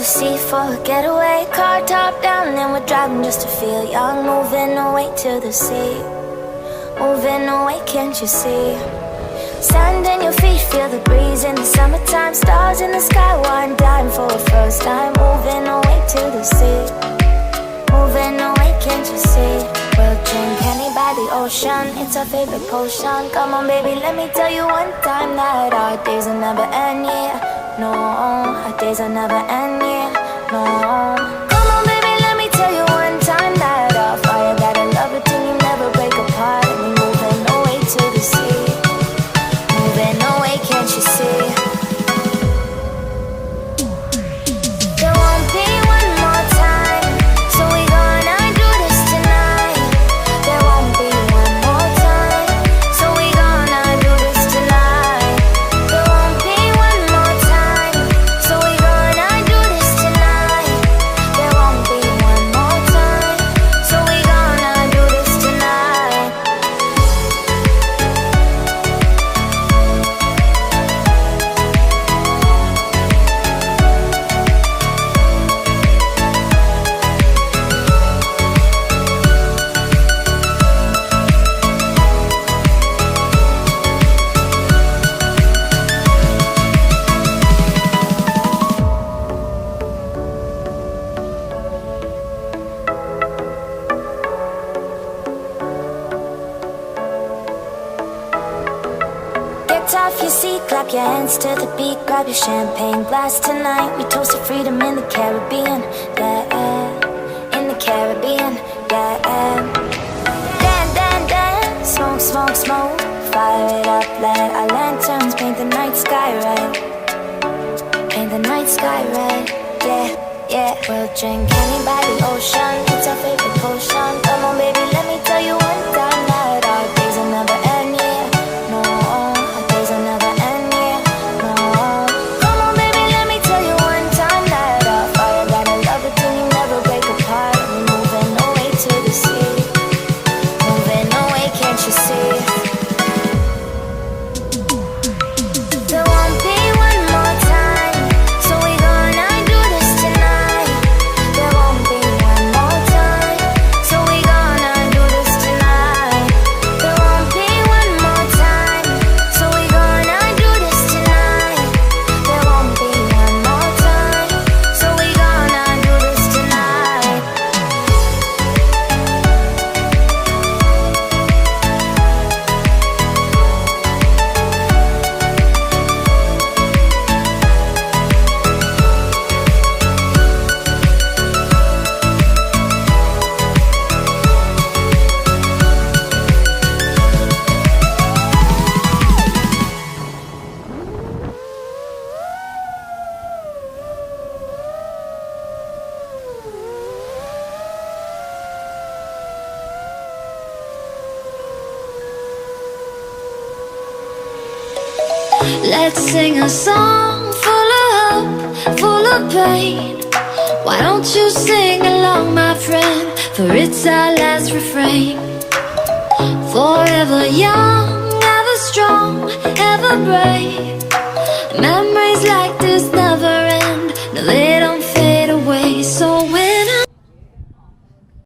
the sea for a getaway. Car top down and we're driving just to feel young. Moving away to the sea, moving away, can't you see? Sand in your feet, feel the breeze in the summertime. Stars in the sky, one dime for a first time. Moving away to the sea, moving away, can't you see? We'll drink honey by the ocean, it's our favorite potion. Come on baby, let me tell you one time that our days will never end, yeah. No, our days will never end, yeah. No. Come on baby, let me tell you one time that our fire got a love it till you never break apart. And we're moving away to the sea, moving away, can't you see? There won't be one more time, so we gonna do this tonight. There won't be one more time, so we gonna do this tonight. There won't be one more time, so we gonna do this tonight. There won't be one more time, so we gonna do this tonight. Get off your seat, clap your hands to the beat. Grab your champagne glass tonight. We toast to freedom in the Caribbean, yeah, in the Caribbean, yeah. Dance, dance, dance, smoke, smoke, smoke. Fire it up, let our lanterns paint the night sky red. Paint the night sky red, yeah, yeah. We'll drink honey by the ocean, it's our favorite potion. Come on baby, let me tell you one time that our days will never end, yeah. No, our days will never end, yeah. No. Come on baby, let me tell you one time that our fire got a love it till you never break apart. We're moving away to the sea, moving away, can't you see? There won't be one more time, so we gonna do this tonight. There won't be one more time, so we gonna do this tonight. There won't be one more time, so we gonna do this tonight. There won't be one more time, so we gonna do this tonight. Let's sing a song full of hope, full of pain. Why don't you sing along, my friend? For it's our last refrain. Forever young, ever strong, ever brave. Memories